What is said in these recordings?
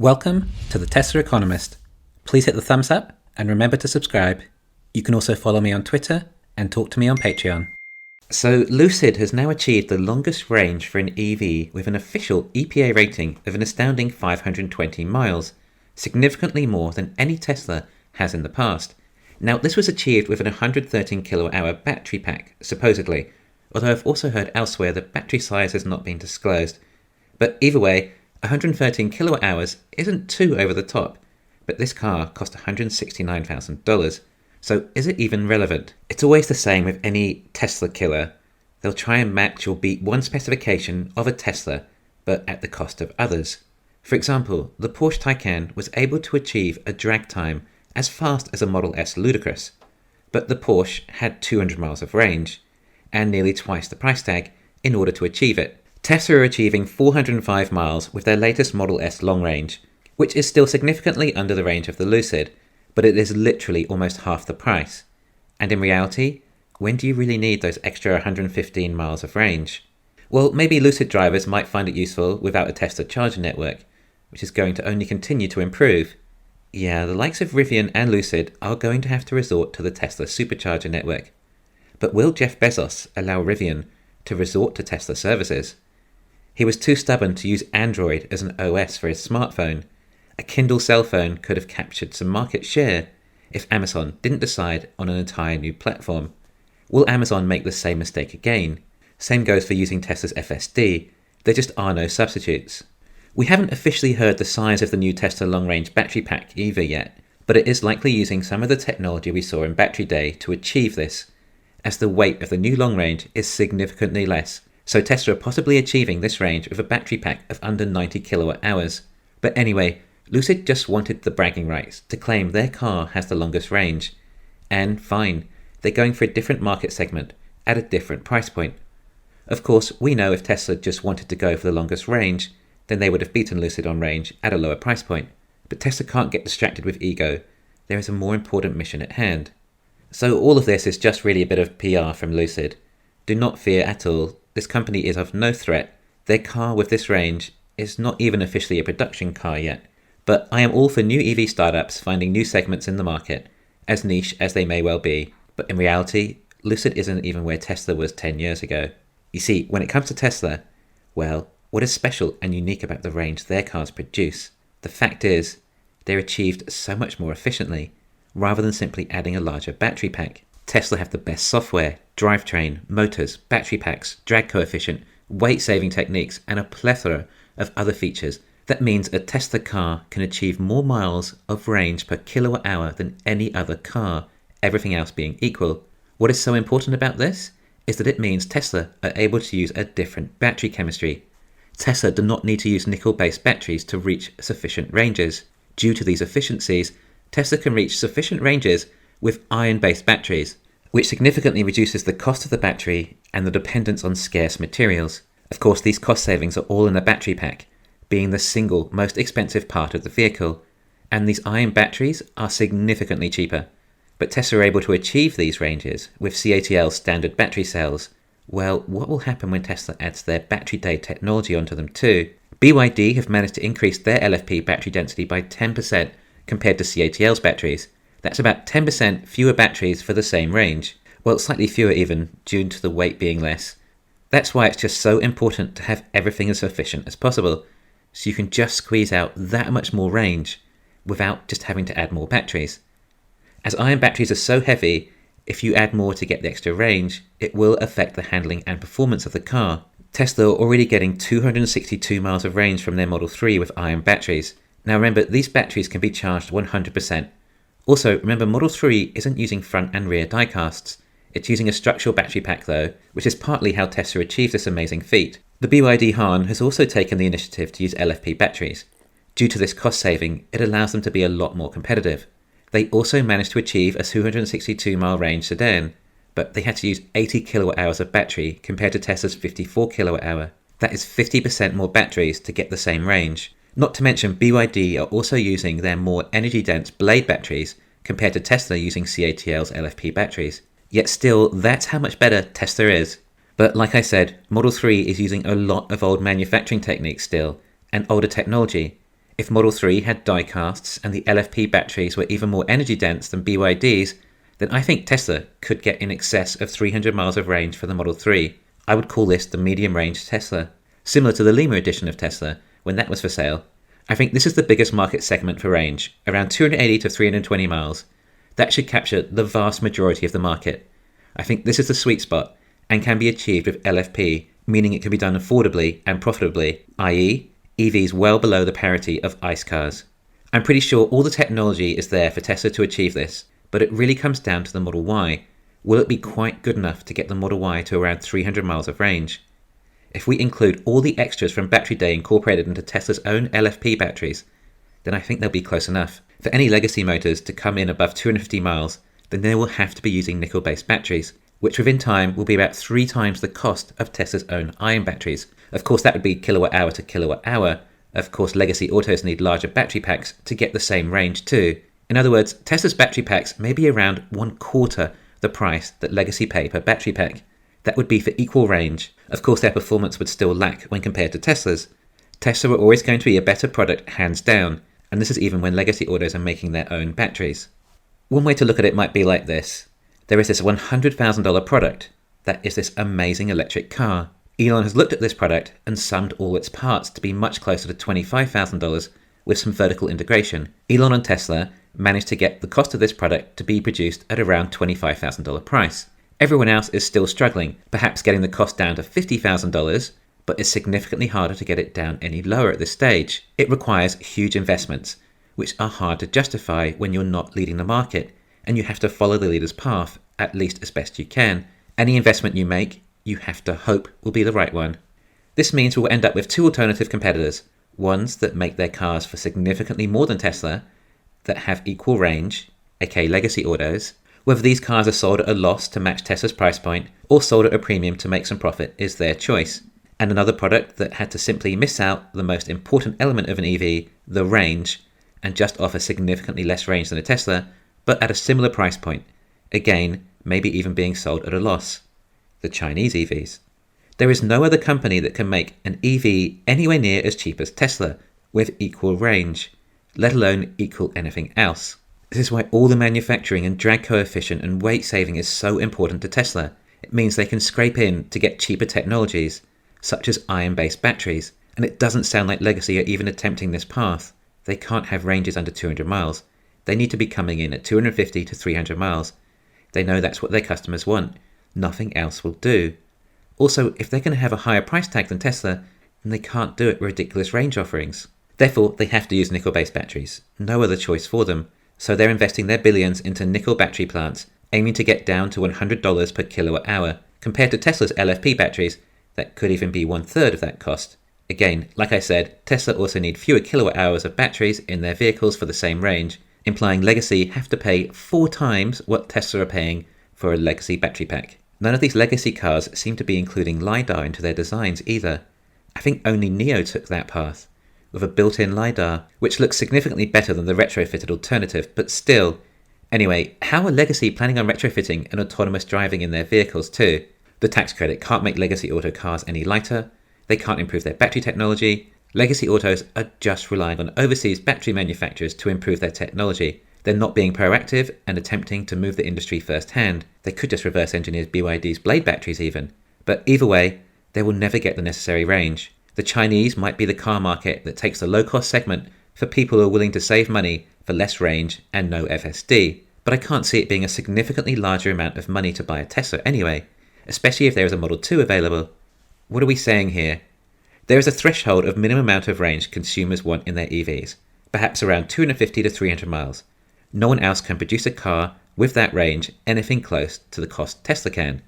Welcome to the Tesla Economist. Please hit the thumbs up and remember to subscribe. You can also follow me on Twitter and talk to me on Patreon. So Lucid has now achieved the longest range for an EV with an official EPA rating of an astounding 520 miles, significantly more than any Tesla has in the past. Now this was achieved with an 113 kilowatt-hour battery pack, supposedly, although I've also heard elsewhere that battery size has not been disclosed. But either way, 113 kilowatt hours isn't too over the top, but this car cost $169,000, so is it even relevant? It's always the same with any Tesla killer. They'll try and match or beat one specification of a Tesla, but at the cost of others. For example, the Porsche Taycan was able to achieve a drag time as fast as a Model S Ludicrous, but the Porsche had 200 miles of range, and nearly twice the price tag in order to achieve it. Tesla are achieving 405 miles with their latest Model S long range, which is still significantly under the range of the Lucid, but it is literally almost half the price. And in reality, when do you really need those extra 115 miles of range? Well, maybe Lucid drivers might find it useful without a Tesla charging network, which is going to only continue to improve. Yeah, the likes of Rivian and Lucid are going to have to resort to the Tesla supercharger network. But will Jeff Bezos allow Rivian to resort to Tesla services? He was too stubborn to use Android as an OS for his smartphone. A Kindle cell phone could have captured some market share if Amazon didn't decide on an entire new platform. Will Amazon make the same mistake again? Same goes for using Tesla's FSD. There just are no substitutes. We haven't officially heard the size of the new Tesla long-range battery pack either yet, but it is likely using some of the technology we saw in Battery Day to achieve this, as the weight of the new long range is significantly less. So Tesla are possibly achieving this range with a battery pack of under 90 kilowatt hours. But anyway, Lucid just wanted the bragging rights to claim their car has the longest range. And fine, they're going for a different market segment at a different price point. Of course, we know if Tesla just wanted to go for the longest range, then they would have beaten Lucid on range at a lower price point. But Tesla can't get distracted with ego. There is a more important mission at hand. So all of this is just really a bit of PR from Lucid. Do not fear at all. This company is of no threat. Their car with this range is not even officially a production car yet. But I am all for new EV startups finding new segments in the market, as niche as they may well be. But in reality, Lucid isn't even where Tesla was 10 years ago. You see, when it comes to Tesla, well, what is special and unique about the range their cars produce? The fact is, they're achieved so much more efficiently, rather than simply adding a larger battery pack. Tesla have the best software, drivetrain, motors, battery packs, drag coefficient, weight-saving techniques, and a plethora of other features. That means a Tesla car can achieve more miles of range per kilowatt hour than any other car, everything else being equal. What is so important about this is that it means Tesla are able to use a different battery chemistry. Tesla do not need to use nickel-based batteries to reach sufficient ranges. Due to these efficiencies, Tesla can reach sufficient ranges with iron-based batteries, which significantly reduces the cost of the battery and the dependence on scarce materials. Of course, these cost savings are all in the battery pack, being the single most expensive part of the vehicle, and these iron batteries are significantly cheaper. But Tesla are able to achieve these ranges with CATL standard battery cells. Well, what will happen when Tesla adds their Battery Day technology onto them too? BYD have managed to increase their LFP battery density by 10% compared to CATL's batteries. That's about 10% fewer batteries for the same range. Well, slightly fewer even, due to the weight being less. That's why it's just so important to have everything as efficient as possible, so you can just squeeze out that much more range without just having to add more batteries. As iron batteries are so heavy, if you add more to get the extra range, it will affect the handling and performance of the car. Tesla are already getting 262 miles of range from their Model 3 with iron batteries. Now remember, these batteries can be charged 100%. Also, remember Model 3 isn't using front and rear die casts. It's using a structural battery pack though, which is partly how Tesla achieved this amazing feat. The BYD Han has also taken the initiative to use LFP batteries. Due to this cost saving, it allows them to be a lot more competitive. They also managed to achieve a 262 mile range sedan, but they had to use 80 kilowatt hours of battery compared to Tesla's 54 kilowatt hour. That is 50% more batteries to get the same range. Not to mention BYD are also using their more energy-dense Blade batteries compared to Tesla using CATL's LFP batteries. Yet still, that's how much better Tesla is. But like I said, Model 3 is using a lot of old manufacturing techniques still, and older technology. If Model 3 had die casts and the LFP batteries were even more energy dense than BYD's, then I think Tesla could get in excess of 300 miles of range for the Model 3. I would call this the medium range Tesla. Similar to the Lima edition of Tesla, when that was for sale. I think this is the biggest market segment for range, around 280 to 320 miles. That should capture the vast majority of the market. I think this is the sweet spot and can be achieved with LFP, meaning it can be done affordably and profitably, i.e. EVs well below the parity of ICE cars. I'm pretty sure all the technology is there for Tesla to achieve this, but it really comes down to the Model Y. Will it be quite good enough to get the Model Y to around 300 miles of range? If we include all the extras from Battery Day incorporated into Tesla's own LFP batteries, then I think they'll be close enough. For any legacy motors to come in above 250 miles, then they will have to be using nickel-based batteries, which within time will be about 3 times the cost of Tesla's own iron batteries. Of course, that would be kilowatt hour to kilowatt hour. Of course, legacy autos need larger battery packs to get the same range too. In other words, Tesla's battery packs may be around 1/4 the price that legacy pay per battery pack. That would be for equal range. Of course, their performance would still lack when compared to Tesla's. Tesla are always going to be a better product, hands down, and this is even when legacy autos are making their own batteries. One way to look at it might be like this. There is this $100,000 product. That is this amazing electric car. Elon has looked at this product and summed all its parts to be much closer to $25,000 with some vertical integration. Elon and Tesla managed to get the cost of this product to be produced at around $25,000 price. Everyone else is still struggling, perhaps getting the cost down to $50,000, but it's significantly harder to get it down any lower at this stage. It requires huge investments, which are hard to justify when you're not leading the market, and you have to follow the leader's path, at least as best you can. Any investment you make, you have to hope will be the right one. This means we'll end up with 2 alternative competitors, ones that make their cars for significantly more than Tesla, that have equal range, aka legacy autos. Whether these cars are sold at a loss to match Tesla's price point or sold at a premium to make some profit is their choice. And another product that had to simply miss out the most important element of an EV, the range, and just offer significantly less range than a Tesla, but at a similar price point. Again, maybe even being sold at a loss. The Chinese EVs. There is no other company that can make an EV anywhere near as cheap as Tesla, with equal range, let alone equal anything else. This is why all the manufacturing and drag coefficient and weight saving is so important to Tesla. It means they can scrape in to get cheaper technologies, such as iron-based batteries, and it doesn't sound like Legacy are even attempting this path. They can't have ranges under 200 miles. They need to be coming in at 250 to 300 miles. They know that's what their customers want. Nothing else will do. Also, if they're going to have a higher price tag than Tesla, then they can't do it with ridiculous range offerings. Therefore, they have to use nickel-based batteries. No other choice for them. So they're investing their billions into nickel battery plants, aiming to get down to $100 per kilowatt hour, compared to Tesla's LFP batteries that could even be 1/3 of that cost. Again, like I said, Tesla also need fewer kilowatt hours of batteries in their vehicles for the same range, implying Legacy have to pay 4 times what Tesla are paying for a Legacy battery pack. None of these Legacy cars seem to be including LiDAR into their designs either. I think only NIO took that path, with a built-in LiDAR, which looks significantly better than the retrofitted alternative, but still. Anyway, how are Legacy planning on retrofitting and autonomous driving in their vehicles too? The tax credit can't make Legacy auto cars any lighter, they can't improve their battery technology. Legacy autos are just relying on overseas battery manufacturers to improve their technology. They're not being proactive and attempting to move the industry firsthand. They could just reverse engineer BYD's Blade batteries even. But either way, they will never get the necessary range. The Chinese might be the car market that takes the low-cost segment for people who are willing to save money for less range and no FSD. But I can't see it being a significantly larger amount of money to buy a Tesla anyway, especially if there is a Model 2 available. What are we saying here? There is a threshold of minimum amount of range consumers want in their EVs, perhaps around 250 to 300 miles. No one else can produce a car with that range anything close to the cost Tesla can.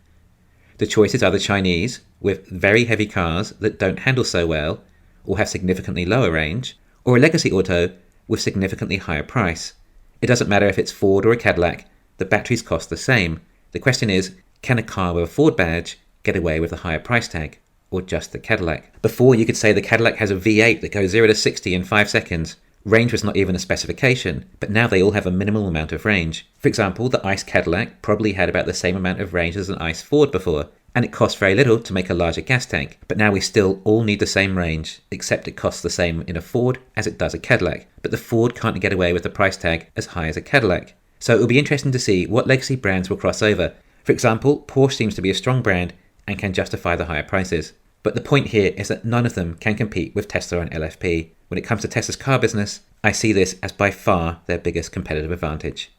The choices are the Chinese, with very heavy cars that don't handle so well or have significantly lower range, or a Legacy auto with significantly higher price. It doesn't matter if it's Ford or a Cadillac, the batteries cost the same. The question is, can a car with a Ford badge get away with a higher price tag, or just the Cadillac? Before, you could say the Cadillac has a V8 that goes 0 to 60 in 5 seconds. Range was not even a specification, but now they all have a minimal amount of range. For example, the ICE Cadillac probably had about the same amount of range as an ICE Ford before, And it costs very little to make a larger gas tank, but now we still all need the same range, except it costs the same in a Ford as it does a Cadillac. But the Ford can't get away with the price tag as high as a Cadillac. So it will be interesting to see what legacy brands will cross over. For example, Porsche seems to be a strong brand and can justify the higher prices. But the point here is that none of them can compete with Tesla and LFP. When it comes to Tesla's car business, I see this as by far their biggest competitive advantage.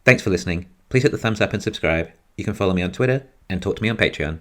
Thanks for listening. Please hit the thumbs up and subscribe. You can follow me on Twitter and talk to me on Patreon.